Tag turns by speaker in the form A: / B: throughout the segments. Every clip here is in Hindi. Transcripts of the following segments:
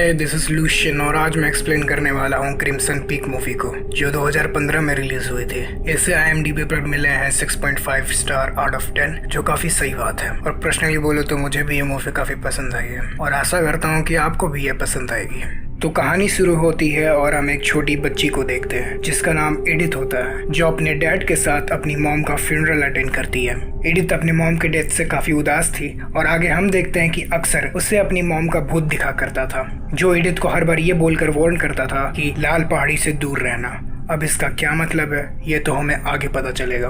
A: हाय, दिस इज लूशियन और आज मैं एक्सप्लेन करने वाला हूँ क्रिम्सन पीक मूवी को, जो 2015 में रिलीज हुई थी। इसे IMDb पर मिले हैं 6.5 स्टार आउट ऑफ 10, जो काफी सही बात है। और पर्सनली बोलो तो मुझे भी ये मूवी काफी पसंद आई है और आशा करता हूँ कि आपको भी ये पसंद आएगी। तो कहानी शुरू होती है और हम एक छोटी बच्ची को देखते हैं जिसका नाम एडिथ होता है, जो अपने डैड के साथ अपनी मॉम का फ्यूनरल अटेंड करती है। एडिथ अपनी मॉम के डेथ से काफी उदास थी और आगे हम देखते हैं कि अक्सर उसे अपनी मॉम का भूत दिखा करता था, जो एडिथ को हर बार ये बोलकर वार्न करता था कि लाल पहाड़ी से दूर रहना। अब इसका क्या मतलब है ये तो हमें आगे पता चलेगा।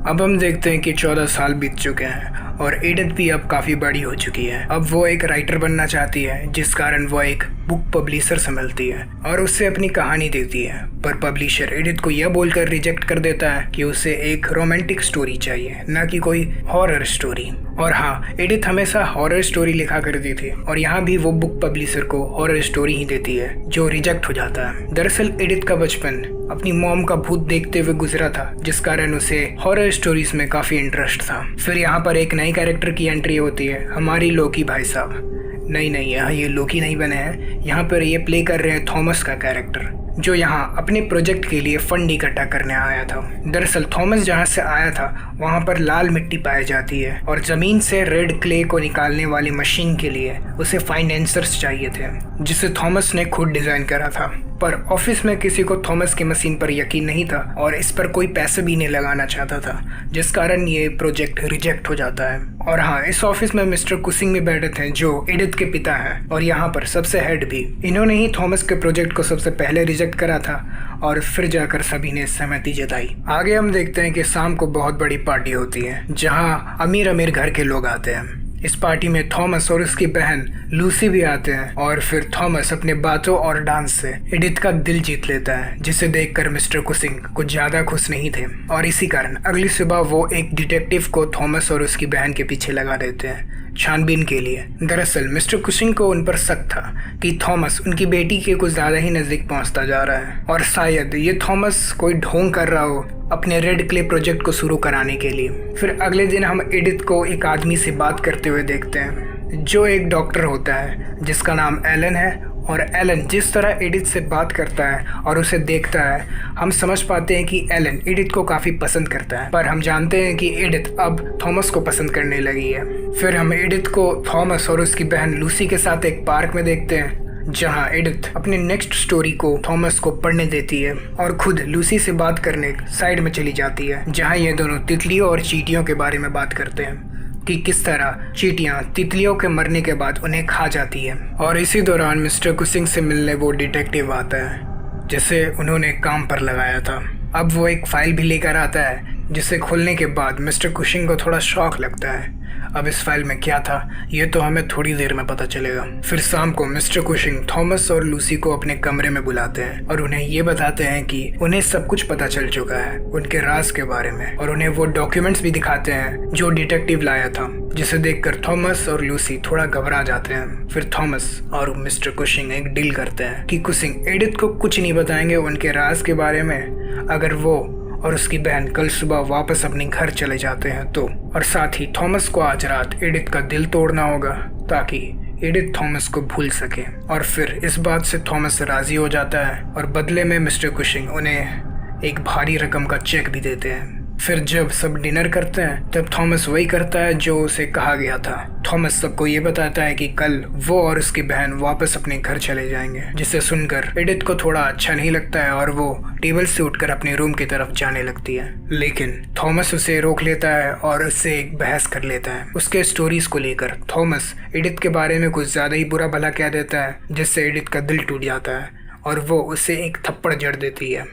A: अब हम देखते हैं कि 14 साल बीत चुके हैं और एडिथ भी अब काफ़ी बड़ी हो चुकी है। अब वो एक राइटर बनना चाहती है, जिस कारण वो एक बुक पब्लिशर से मिलती है और उससे अपनी कहानी देती है। पर पब्लिशर एडिथ को यह बोलकर रिजेक्ट कर देता है कि उसे एक रोमांटिक स्टोरी चाहिए, न कि कोई हॉरर स्टोरी। और हाँ, एडिथ हमेशा हॉरर स्टोरी लिखा करती थी और यहाँ भी वो बुक पब्लिशर को हॉरर स्टोरी ही देती है, जो रिजेक्ट हो जाता है। दरअसल एडिथ का बचपन अपनी मॉम का भूत देखते हुए गुजरा था, जिस कारण उसे हॉरर स्टोरीज में काफी इंटरेस्ट था। फिर यहाँ पर एक नई कैरेक्टर की एंट्री होती है, हमारी लोकी भाई साहब। नहीं, यहाँ ये लोकी नहीं बने हैं, यहाँ पर ये प्ले कर रहे हैं थॉमस का कैरेक्टर, जो यहाँ अपने प्रोजेक्ट के लिए फंड इकट्ठा करने आया था। दरअसल थॉमस जहाँ से आया था वहाँ पर लाल मिट्टी पाई जाती है और जमीन से रेड क्ले को निकालने वाली मशीन के लिए उसे फाइनेंसर्स चाहिए थे, जिसे थॉमस ने खुद डिजाइन करा था। पर ऑफिस में किसी को थॉमस की मशीन पर यकीन नहीं था और इस पर कोई पैसे भी नहीं लगाना चाहता था, जिस कारण ये प्रोजेक्ट रिजेक्ट हो जाता है। और हाँ, इस ऑफिस में मिस्टर कुसिंग भी बैठे थे, जो एडिथ के पिता हैं और यहाँ पर सबसे हेड भी। इन्होंने ही थॉमस के प्रोजेक्ट को सबसे पहले रिजेक्ट करा था और फिर जाकर सभी ने सहमति जताई। आगे हम देखते हैं कि शाम को बहुत बड़ी पार्टी होती है, जहाँ अमीर अमीर घर के लोग आते हैं। इस पार्टी में थॉमस और उसकी बहन लूसी भी आते हैं और फिर थॉमस अपने बातों और डांस से एडिथ का दिल जीत लेता है, जिसे देखकर मिस्टर कुसिंग कुछ ज्यादा खुश नहीं थे और इसी कारण अगली सुबह वो एक डिटेक्टिव को थॉमस और उसकी बहन के पीछे लगा देते हैं छानबीन के लिए। दरअसल मिस्टर कुशिंग को उन पर शक था कि थॉमस उनकी बेटी के कुछ ज्यादा ही नजदीक पहुंचता जा रहा है और शायद ये थॉमस कोई ढोंग कर रहा हो अपने रेड क्ले प्रोजेक्ट को शुरू कराने के लिए। फिर अगले दिन हम एडिथ को एक आदमी से बात करते हुए देखते हैं, जो एक डॉक्टर होता है जिसका नाम एलन है। और एलन जिस तरह एडिथ से बात करता है और उसे देखता है, हम समझ पाते हैं कि एलन एडिथ को काफ़ी पसंद करता है। पर हम जानते हैं कि एडिथ अब थॉमस को पसंद करने लगी है। फिर हम एडिथ को थॉमस और उसकी बहन लूसी के साथ एक पार्क में देखते हैं, जहां एडिथ अपने नेक्स्ट स्टोरी को थॉमस को पढ़ने देती है और खुद लूसी से बात करने साइड में चली जाती है, जहां ये दोनों तितलियों और चींटियों के बारे में बात करते हैं कि किस तरह चींटियां तितलियों के मरने के बाद उन्हें खा जाती है। और इसी दौरान मिस्टर कुसिंग से मिलने वो डिटेक्टिव आता है जिसे उन्होंने काम पर लगाया था। अब वो एक फाइल भी लेकर आता है, जिसे खोलने के बाद मिस्टर कुशिंग को थोड़ा शॉक लगता है। अब इस फाइल में क्या था ये तो हमें थोड़ी देर में पता चलेगा। फिर शाम को मिस्टर कुशिंग थॉमस और लूसी को अपने कमरे में बुलाते हैं और उन्हें ये बताते हैं कि उन्हें सब कुछ पता चल चुका है उनके राज के बारे में, और उन्हें वो डॉक्यूमेंट्स भी दिखाते हैं जो डिटेक्टिव लाया था, जिसे देखकर थॉमस और लूसी थोड़ा घबरा जाते हैं। फिर थॉमस और मिस्टर कुशिंग एक डील करते हैं कि कुशिंग एडिथ को कुछ नहीं बताएंगे उनके राज के बारे में, अगर वो और उसकी बहन कल सुबह वापस अपने घर चले जाते हैं तो। और साथ ही थॉमस को आज रात एडिथ का दिल तोड़ना होगा ताकि एडिथ थॉमस को भूल सके। और फिर इस बात से थॉमस राजी हो जाता है और बदले में मिस्टर कुशिंग उन्हें एक भारी रकम का चेक भी देते हैं। फिर जब सब डिनर करते हैं तब थॉमस वही करता है जो उसे कहा गया था। थॉमस सबको ये बताता है कि कल वो और उसकी बहन वापस अपने घर चले जाएंगे, जिसे सुनकर एडिथ को थोड़ा अच्छा नहीं लगता है और वो टेबल से उठकर अपने रूम की तरफ जाने लगती है। लेकिन थॉमस उसे रोक लेता है और उससे एक बहस कर लेता है उसके स्टोरीज को लेकर। थॉमस एडिथ के बारे में कुछ ज्यादा ही बुरा भला कह देता है, जिससे एडिथ का दिल टूट जाता है और वो उसे एक थप्पड़ जड़ देती है।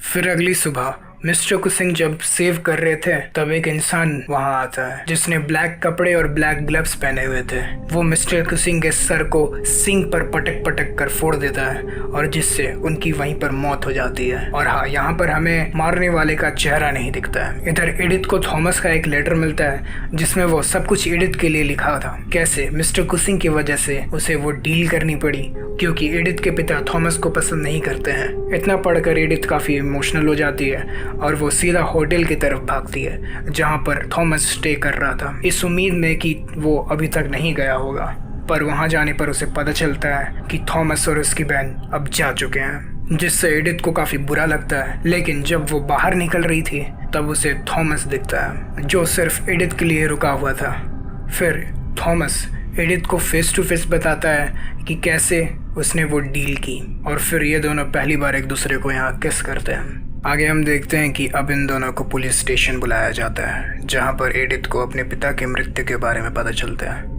A: फिर अगली सुबह मिस्टर कुसिंग जब सेव कर रहे थे तब एक इंसान वहां आता है जिसने ब्लैक कपड़े और ब्लैक ग्लव्स पहने हुए थे। वो मिस्टर कुसिंग के सर को सिंक पर पटक पटक कर फोड़ देता है और जिससे उनकी वहीं पर मौत हो जाती है। और हाँ, यहाँ पर हमें मारने वाले का चेहरा नहीं दिखता है। इधर एडिथ को थॉमस का एक लेटर मिलता है जिसमें वो सब कुछ एडिथ के लिए लिखा था, कैसे मिस्टर कुसिंग की वजह से उसे वो डील करनी पड़ी क्योंकि एडिथ के पिता थॉमस को पसंद नहीं करते हैं। इतना पढ़कर एडिथ काफी इमोशनल हो जाती है और वो सीधा होटल की तरफ भागती है जहां पर थॉमस स्टे कर रहा था, इस उम्मीद में कि वो अभी तक नहीं गया होगा। पर वहाँ जाने पर उसे पता चलता है कि थॉमस और उसकी बहन अब जा चुके हैं, जिससे एडिथ को काफ़ी बुरा लगता है। लेकिन जब वो बाहर निकल रही थी तब उसे थॉमस दिखता है, जो सिर्फ एडिथ के लिए रुका हुआ था। फिर थॉमस एडिथ को फेस टू फेस बताता है कि कैसे उसने वो डील की, और फिर ये दोनों पहली बार एक दूसरे को यहाँ किस करते हैं। आगे हम देखते हैं कि अब इन दोनों को पुलिस स्टेशन बुलाया जाता है, जहाँ पर एडिथ को अपने पिता के मृत्यु के बारे में पता चलता है,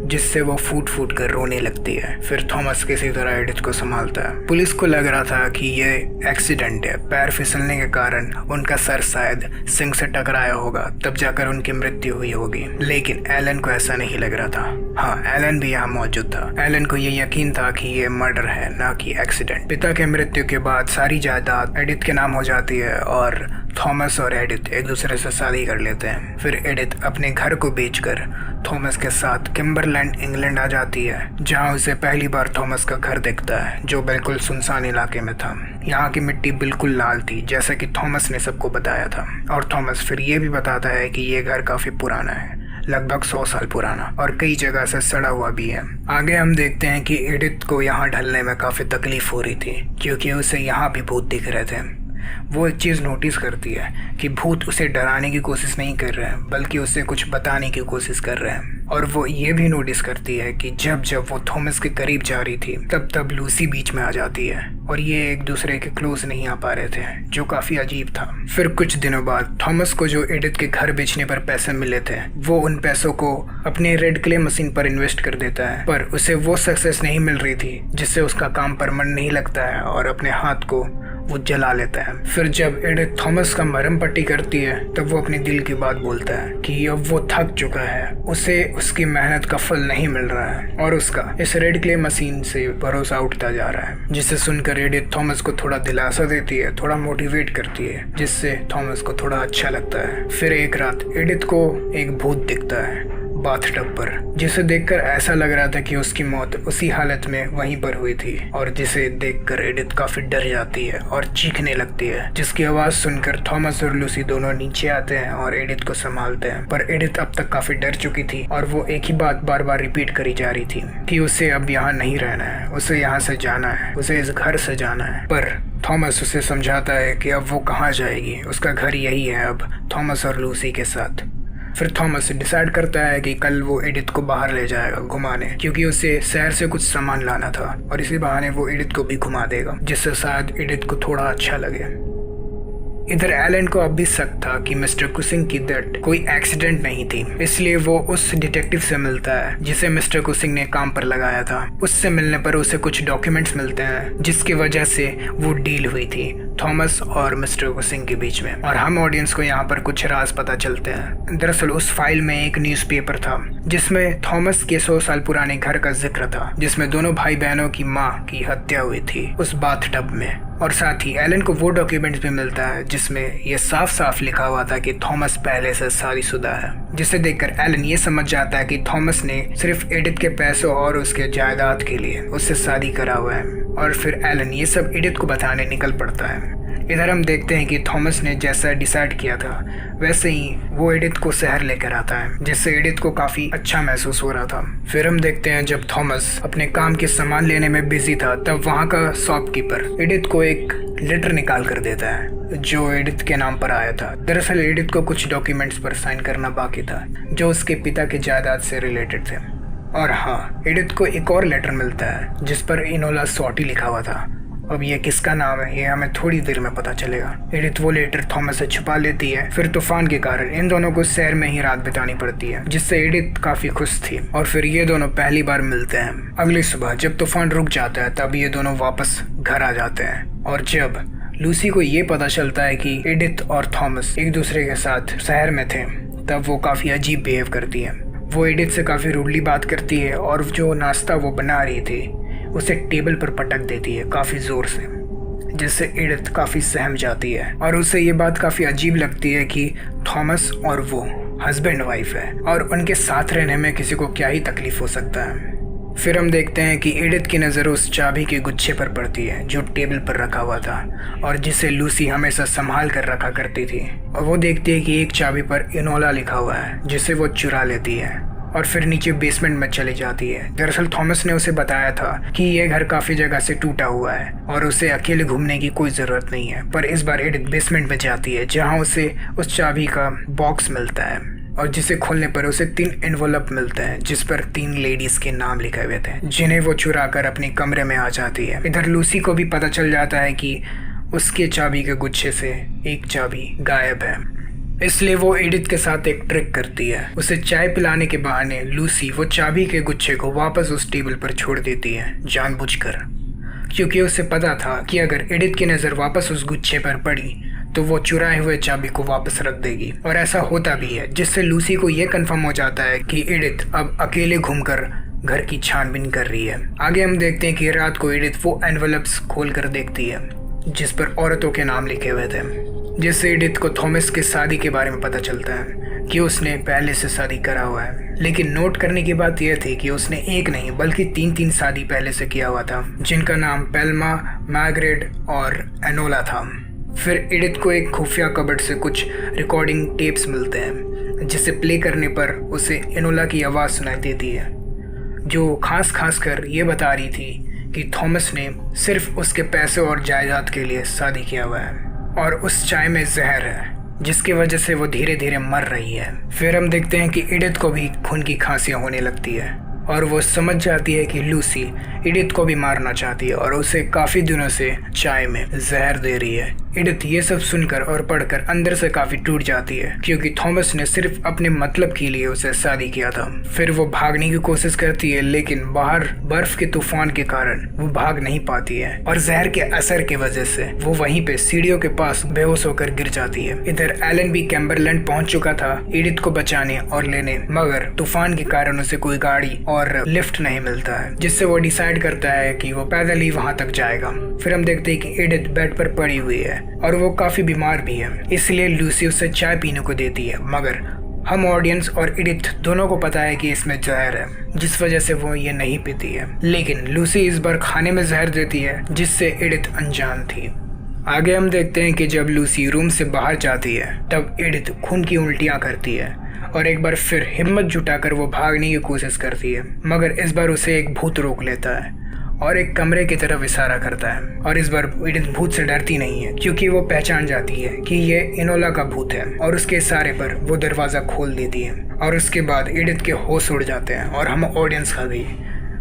A: जिससे वो फूट फूट कर रोने लगती है। फिर थॉमस किसी तरह एडिथ को संभालता है। पुलिस को लग रहा था कि ये एक्सीडेंट है, पैर फिसलने के कारण उनका सर शायद सिंक से टकराया होगा, तब जाकर उनकी मृत्यु हुई होगी। लेकिन एलन को ऐसा नहीं लग रहा था। हाँ, एलन भी यहाँ मौजूद था। एलन को ये यकीन था कि ये मर्डर है, ना कि एक्सीडेंट। पिता के मृत्यु के बाद सारी जायदाद एडिथ के नाम हो जाती है और थॉमस और एडिथ एक दूसरे से शादी कर लेते हैं। फिर एडिथ अपने घर को बेचकर थॉमस के साथ किम्बरलैंड इंग्लैंड आ जाती है, जहां उसे पहली बार थॉमस का घर दिखता है, जो बिल्कुल सुनसान इलाके में था। यहाँ की मिट्टी बिल्कुल लाल थी, जैसा कि थॉमस ने सबको बताया था। और थॉमस फिर ये भी बताता है कि ये घर काफी पुराना है, लगभग 100 साल पुराना, और कई जगह से सड़ा हुआ भी है। आगे हम देखते हैं कि एडिथ को यहाँ ढलने में काफी तकलीफ हो रही थी, क्योंकि उसे यहाँ भी भूत दिख रहे थे। वो एक चीज़ नोटिस करती है कि भूत उसे डराने की कोशिश नहीं कर रहे हैं, बल्कि उसे कुछ बताने की कोशिश कर रहे हैं। और वो ये भी नोटिस करती है कि जब जब वो थॉमस के करीब जा रही थी तब तब लूसी बीच में आ जाती है, और ये एक दूसरे के क्लोज नहीं आ पा रहे थे, जो काफ़ी अजीब था। फिर कुछ दिनों बाद थॉमस को जो एडिथ के घर बेचने पर पैसे मिले थे, वो उन पैसों को अपने रेड क्ले मशीन पर इन्वेस्ट कर देता है, पर उसे वो सक्सेस नहीं मिल रही थी, जिससे उसका काम पर मन नहीं लगता है और अपने हाथ को वो जला लेता है। फिर जब एडिथ थॉमस का मरहम पट्टी करती है तब वो अपने दिल की बात बोलता है कि अब वो थक चुका है, उसे उसकी मेहनत का फल नहीं मिल रहा है, और उसका इस रेड क्ले मशीन से भरोसा उठता जा रहा है। जिसे सुनकर एडिथ थॉमस को थोड़ा दिलासा देती है, थोड़ा मोटिवेट करती है, जिससे थॉमस को थोड़ा अच्छा लगता है। फिर एक रात एडिथ को एक भूत दिखता है बाथटब पर, जिसे देखकर ऐसा लग रहा था कि उसकी मौत उसी हालत में वहीं पर हुई थी, और जिसे देखकर एडिथ काफी डर जाती है और चीखने लगती है, जिसकी आवाज सुनकर थॉमस और लूसी दोनों नीचे आते हैं और एडिथ को संभालते हैं। पर एडिथ अब तक काफी डर चुकी थी और वो एक ही बात बार बार रिपीट करी जा रही थी कि उसे अब यहाँ नहीं रहना है, उसे यहाँ से जाना है, उसे इस घर से जाना है। पर थॉमस उसे समझाता है कि अब वो कहाँ जाएगी, उसका घर यही है अब थॉमस और लूसी के साथ। फिर थॉमस डिसाइड करता है कि कल वो एडिथ को बाहर ले जाएगा घुमाने, क्योंकि उसे शहर से कुछ सामान लाना था, और इसी बहाने वो एडिथ को भी घुमा देगा, जिससे शायद एडिथ को थोड़ा अच्छा लगे। इधर एलन को अब भी शक था कि मिस्टर कुसिंग की डेथ कोई एक्सीडेंट नहीं थी, इसलिए वो उस डिटेक्टिव से मिलता है जिसे मिस्टर कुसिंग ने काम पर लगाया था। उससे मिलने पर उसे कुछ डॉक्यूमेंट्स मिलते हैं, जिसकी वजह से वो डील हुई थी थॉमस और मिस्टर कुसिंग के बीच में, और हम ऑडियंस को यहाँ पर कुछ राज पता चलते हैं। दरअसल उस फाइल में एक न्यूज़पेपर था जिसमें थॉमस के 100 साल पुराने घर का जिक्र था, जिसमें दोनों भाई बहनों की माँ की हत्या हुई थी उस बाथटब में। और साथ ही एलन को वो डॉक्यूमेंट्स भी मिलता है जिसमें ये साफ साफ लिखा हुआ था कि थॉमस पहले से शादीशुदा है, जिसे देखकर एलन ये समझ जाता है कि थॉमस ने सिर्फ एडिथ के पैसों और उसके जायदाद के लिए उससे शादी करा हुआ है। और फिर एलन ये सब एडिथ को बताने निकल पड़ता है। इधर हम देखते हैं कि थॉमस ने जैसा डिसाइड किया था वैसे ही वो एडिथ को शहर लेकर आता है, जिससे एडिथ को काफी अच्छा महसूस हो रहा था। फिर हम देखते हैं जब थॉमस अपने काम के सामान लेने में बिजी था, तब वहाँ का शॉपकीपर एडिथ को एक लेटर निकाल कर देता है जो एडिथ के नाम पर आया था। दरअसल एडिथ को कुछ डॉक्यूमेंट्स पर साइन करना बाकी था जो उसके पिता के जायदाद से रिलेटेड थे। और हाँ, एडिथ को एक और लेटर मिलता है जिस पर इनोला सॉटी लिखा हुआ था। अब ये किसका नाम है ये हमें थोड़ी देर में पता चलेगा। एडिथ वो लेटर थॉमस से छुपा लेती है। फिर तूफान के कारण इन दोनों को शहर में ही रात बितानी पड़ती है, जिससे एडिथ काफी खुश थी। और फिर ये दोनों पहली बार मिलते हैं। अगली सुबह जब तूफान रुक जाता है तब ये दोनों वापस घर आ जाते हैं, और जब लूसी को ये पता चलता है कि एडिथ और थॉमस एक दूसरे के साथ शहर में थे, तब वो काफी अजीब बिहेव करती है। वो एडिथ से काफी रूडली बात करती है और जो नाश्ता वो बना रही थी उसे टेबल पर पटक देती है काफी जोर से, जिससे एडिथ काफी सहम जाती है और उसे ये बात काफी अजीब लगती है कि थॉमस और वो हस्बैंड वाइफ है और उनके साथ रहने में किसी को क्या ही तकलीफ हो सकता है। फिर हम देखते हैं कि एडिथ की नज़र उस चाबी के गुच्छे पर पड़ती है जो टेबल पर रखा हुआ था और जिसे लूसी हमेशा संभाल कर रखा करती थी। और वो देखती है कि एक चाबी पर इनोला लिखा हुआ है, जिसे वो चुरा लेती है और फिर नीचे बेसमेंट में चली जाती है। दरअसल थॉमस ने उसे बताया था कि यह घर काफी जगह से टूटा हुआ है और उसे अकेले घूमने की कोई जरूरत नहीं है। पर इस बार एडिथ बेसमेंट में जाती है जहां उसे उस चाबी का बॉक्स मिलता है और जिसे खोलने पर उसे 3 एनवलप मिलते हैं जिस पर 3 लेडीज के नाम लिखे हुए थे, जिन्हें वो चुरा कर अपने कमरे में आ जाती है। इधर लूसी को भी पता चल जाता है कि उसके चाबी के गुच्छे से एक चाबी गायब है, इसलिए वो एडिथ के साथ एक ट्रिक करती है। उसे चाय पिलाने के बहाने लूसी वो चाबी के गुच्छे को वापस उस टेबल पर छोड़ देती है जानबूझकर, क्योंकि उसे पता था कि अगर एडिथ की नज़र वापस उस गुच्छे पर पड़ी तो वो चुराए हुए चाबी को वापस रख देगी। और ऐसा होता भी है, जिससे लूसी को ये कंफर्म हो जाता है कि एडिथ अब अकेले घूमकर घर की छानबीन कर रही है। आगे हम देखते हैं कि रात को एडिथ वो एनवलप्स खोल कर देखती है जिस पर औरतों के नाम लिखे हुए थे, जिससे एडिथ को थॉमस के शादी के बारे में पता चलता है कि उसने पहले से शादी करा हुआ है। लेकिन नोट करने की बात यह थी कि उसने एक नहीं बल्कि 3 शादी पहले से किया हुआ था, जिनका नाम पेल्मा, मैग्रेट और एनोला था। फिर एडिथ को एक खुफिया कबर्ड से कुछ रिकॉर्डिंग टेप्स मिलते हैं जिसे प्ले करने पर उसे एनोला की आवाज़ सुनाई देती है, जो खास कर ये बता रही थी कि थॉमस ने सिर्फ उसके पैसे और जायदाद के लिए शादी किया हुआ है और उस चाय में जहर है जिसकी वजह से वो धीरे धीरे मर रही है। फिर हम देखते हैं कि एडिथ को भी खून की खांसियां होने लगती है और वो समझ जाती है कि लूसी एडिथ को भी मारना चाहती है और उसे काफ़ी दिनों से चाय में जहर दे रही है। एडिथ ये सब सुनकर और पढ़कर अंदर से काफ़ी टूट जाती है, क्योंकि थॉमस ने सिर्फ अपने मतलब के लिए उसे शादी किया था। फिर वो भागने की कोशिश करती है, लेकिन बाहर बर्फ के तूफान के कारण वो भाग नहीं पाती है और जहर के असर की वजह से वो वहीं पे सीढ़ियों के पास बेहोश होकर गिर जाती है। इधर एलन भी कैम्बरलैंड पहुंच चुका था एडिथ को बचाने और लेने, मगर तूफान के कारण उसे कोई गाड़ी और लिफ्ट नहीं मिलता है, जिससे वो डिसाइड करता है कि वो पैदल ही वहां तक जाएगा। फिर हम देखते हैं कि एडिथ बेड पर पड़ी हुई है और वो काफी बीमार भी है, इसलिए लूसी उसे चाय पीने को देती है, मगर हम ऑडियंस और एडिथ दोनों को पता है कि इसमें जहर है, जिस वजह से वो ये नहीं पीती है। लेकिन लूसी इस बार खाने में जहर देती है, जिससे एडिथ अनजान थी। आगे हम देखते हैं कि जब लूसी रूम से बाहर जाती है तब एडिथ खून की उल्टियां करती है और एक बार फिर हिम्मत जुटाकर वो भागने की कोशिश करती है, मगर इस बार उसे एक भूत रोक लेता है और एक कमरे की तरफ इशारा करता है। और इस बार एडिथ भूत से डरती नहीं है, क्योंकि वो पहचान जाती है कि ये एनोला का भूत है और उसके इशारे पर वो दरवाजा खोल देती है। और उसके बाद एडिथ के होश उड़ जाते हैं और हम ऑडियंस का भी।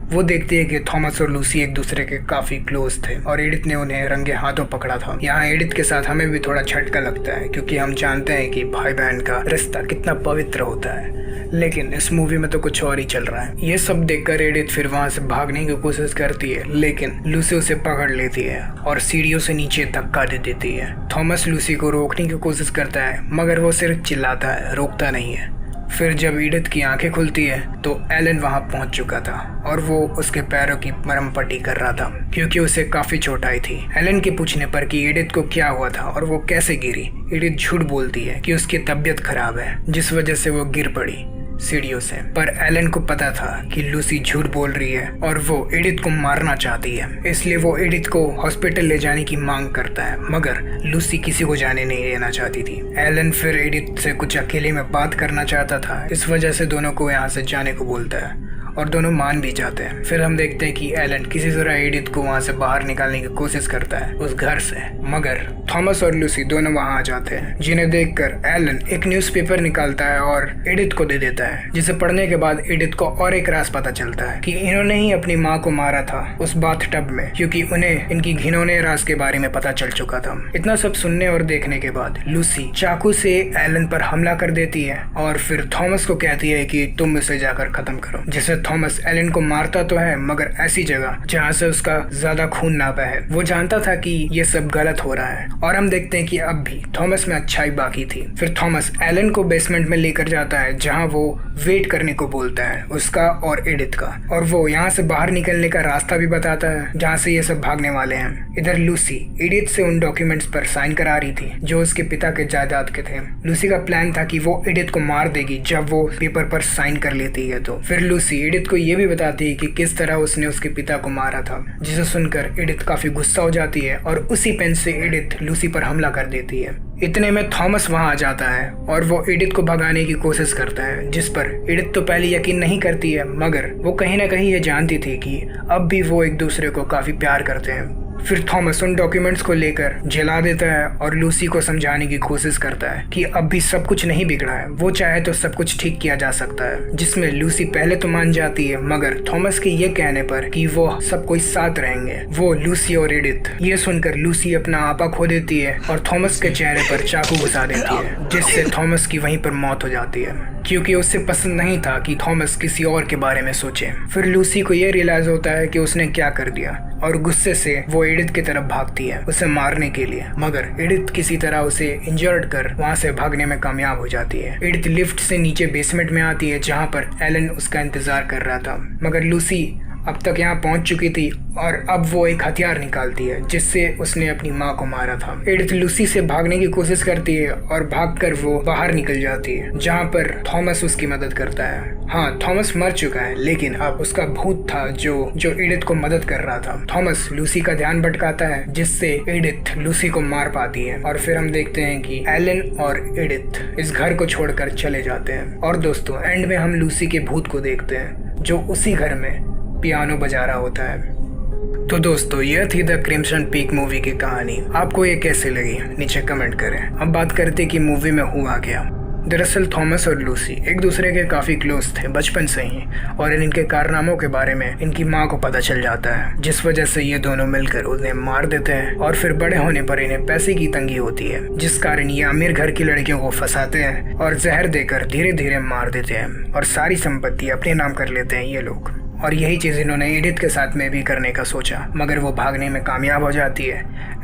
A: वो देखते हैं कि थॉमस और लूसी एक दूसरे के काफी क्लोज थे और एडिथ ने उन्हें रंगे हाथों पकड़ा था। यहाँ एडिथ के साथ हमें भी थोड़ा झटका लगता है, क्योंकि हम जानते हैं कि भाई बहन का रिश्ता कितना पवित्र होता है, लेकिन इस मूवी में तो कुछ और ही चल रहा है। ये सब देखकर एडिथ फिर वहां से भागने की कोशिश करती है, लेकिन लूसी उसे पकड़ लेती है और सीढ़ियों से नीचे धक्का दे देती है। थॉमस लूसी को रोकने की कोशिश करता है, मगर वो सिर्फ चिल्लाता है, रोकता नहीं है। फिर जब एडिथ की आंखें खुलती है तो एलन वहां पहुंच चुका था और वो उसके पैरों की मरहम पट्टी कर रहा था, क्योंकि उसे काफी चोट आई थी। एलन के पूछने पर कि एडिथ को क्या हुआ था और वो कैसे गिरी, एडिथ झूठ बोलती है कि उसकी तबीयत खराब है, जिस वजह से वो गिर पड़ी सीढ़ियों से। पर एलन को पता था कि लूसी झूठ बोल रही है और वो एडिथ को मारना चाहती है, इसलिए वो एडिथ को हॉस्पिटल ले जाने की मांग करता है, मगर लूसी किसी को जाने नहीं देना चाहती थी। एलन फिर एडिथ से कुछ अकेले में बात करना चाहता था, इस वजह से दोनों को यहाँ से जाने को बोलता है और दोनों मान भी जाते हैं। फिर हम देखते हैं कि एलन किसी तरह एडिथ को वहां से बाहर निकालने की कोशिश करता है उस घर से, मगर थॉमस और लूसी दोनों वहां आ जाते हैं, जिन्हें देखकर एलन एक न्यूज़पेपर निकालता है और एडिथ को दे देता है, जिसे पढ़ने के बाद एडिथ को और एक राज पता चलता है कि इन्होंने ही अपनी माँ को मारा था उस बाथटब में, क्योंकि उन्हें इनकी घिनौने राज के बारे में पता चल चुका था। इतना सब सुनने और देखने के बाद लूसी चाकू से एलन पर हमला कर देती है और फिर थॉमस को कहती है कि तुम इसे जाकर खत्म करो, जिसे थॉमस एलन को मारता तो है, मगर ऐसी जगह जहां से उसका ज्यादा खून ना बहे। वो जानता था कि ये सब गलत हो रहा है और हम देखते हैं कि अब भी थॉमस में अच्छाई बाकी थी। फिर थॉमस एलन को बेसमेंट में लेकर जाता है, जहां वो वेट करने को बोलता है उसका और एडिथ का, और वो यहाँ से बाहर निकलने का रास्ता भी बताता है जहाँ से ये सब भागने वाले हैं। इधर लूसी एडिथ से उन डॉक्यूमेंट्स पर साइन करा रही थी जो उसके पिता के जायदाद के थे। लूसी का प्लान था कि वो एडिथ को मार देगी जब वो पेपर पर साइन कर लेती है। तो फिर लूसी एडिथ को ये भी बताती है कि किस तरह उसने उसके पिता को मारा था, जिसे सुनकर एडिथ काफी गुस्सा हो जाती है और उसी पेन से एडिथ लूसी पर हमला कर देती है। इतने में थॉमस वहां आ जाता है और वो एडिथ को भगाने की कोशिश करता है, जिस पर एडिथ तो पहले यकीन नहीं करती है, मगर वो कहीं ना कहीं ये जानती थी कि अब भी वो एक दूसरे को काफी प्यार करते हैं। फिर थॉमस उन डॉक्यूमेंट्स को लेकर जला देता है और लूसी को समझाने की कोशिश करता है कि अब भी सब कुछ नहीं बिगड़ा है, वो चाहे तो सब कुछ ठीक किया जा सकता है। जिसमें लूसी पहले तो मान जाती है, मगर थॉमस के ये कहने पर कि वो सब कोई साथ रहेंगे, वो लूसी और एडिथ, ये सुनकर लूसी अपना आपा खो देती है और थॉमस के चेहरे पर चाकू घुसा देती है, जिससे थॉमस की वहीं पर मौत हो जाती है, क्योंकि उसे पसंद नहीं था कि थॉमस किसी और के बारे में सोचे। फिर लूसी को यह रियलाइज होता है कि उसने क्या कर दिया और गुस्से से वो एडिथ की तरफ भागती है उसे मारने के लिए, मगर एडिथ किसी तरह उसे इंजर्ड कर वहां से भागने में कामयाब हो जाती है। एडिथ लिफ्ट से नीचे बेसमेंट में आती है, जहां पर एलन उसका इंतजार कर रहा था, मगर लूसी अब तक यहाँ पहुंच चुकी थी और अब वो एक हथियार निकालती है जिससे उसने अपनी माँ को मारा था। एडिथ लूसी से भागने की कोशिश करती है और भागकर वो बाहर निकल जाती है, जहाँ पर थॉमस उसकी मदद करता है। हाँ, थॉमस मर चुका है, लेकिन अब उसका भूत था जो एडिथ को मदद कर रहा था। थॉमस लूसी का ध्यान भटकाता है, जिससे एडिथ लूसी को मार पाती है और फिर हम देखते हैं कि एलन और एडिथ इस घर को छोड़कर चले जाते हैं। और दोस्तों, एंड में हम लूसी के भूत को देखते हैं जो उसी घर में पियानो बजा रहा होता है। तो दोस्तों, यह थी द क्रिम्सन पीक मूवी की कहानी। आपको ये कैसे लगी नीचे कमेंट करें। अब बात करते कि मूवी में हुआ क्या। दरअसल थॉमस और लूसी एक दूसरे के काफी क्लोज थे बचपन से ही, और इनके कारनामों के बारे में इनकी माँ को पता चल जाता है, जिस वजह से ये दोनों मिलकर उन्हें मार देते हैं। और फिर बड़े होने पर इन्हें पैसे की तंगी होती है, जिस कारण ये अमीर घर की लड़कियों को फंसाते हैं और जहर देकर धीरे धीरे मार देते हैं और सारी संपत्ति अपने नाम कर लेते हैं ये लोग। और यही चीज इन्होंने एडिथ के साथ में भी करने का सोचा, मगर वो भागने में कामयाब हो जाती है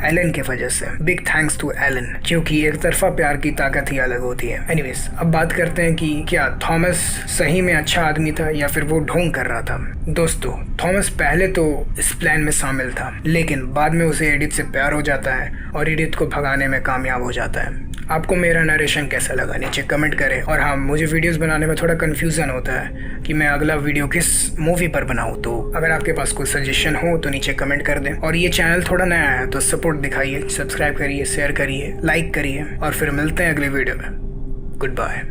A: एलन की वजह से। बिग थैंक्स टू एलन, क्योंकि एक तरफा प्यार की ताकत ही अलग होती है। एनीवेज, अब बात करते हैं कि क्या थॉमस सही में अच्छा आदमी था या फिर वो ढोंग कर रहा था। दोस्तों, थॉमस पहले तो इस प्लान में शामिल था, लेकिन बाद में उसे एडिथ से प्यार हो जाता है और एडिथ को भगाने में कामयाब हो जाता है। आपको मेरा नरेशन कैसा लगा नीचे कमेंट करें। और हाँ, मुझे वीडियोस बनाने में थोड़ा कंफ्यूजन होता है कि मैं अगला वीडियो किस मूवी पर बनाऊं, तो अगर आपके पास कोई सजेशन हो तो नीचे कमेंट कर दें। और ये चैनल थोड़ा नया है तो सपोर्ट दिखाइए, सब्सक्राइब करिए, शेयर करिए, लाइक करिए, और फिर मिलते हैं अगले वीडियो में। Good bye.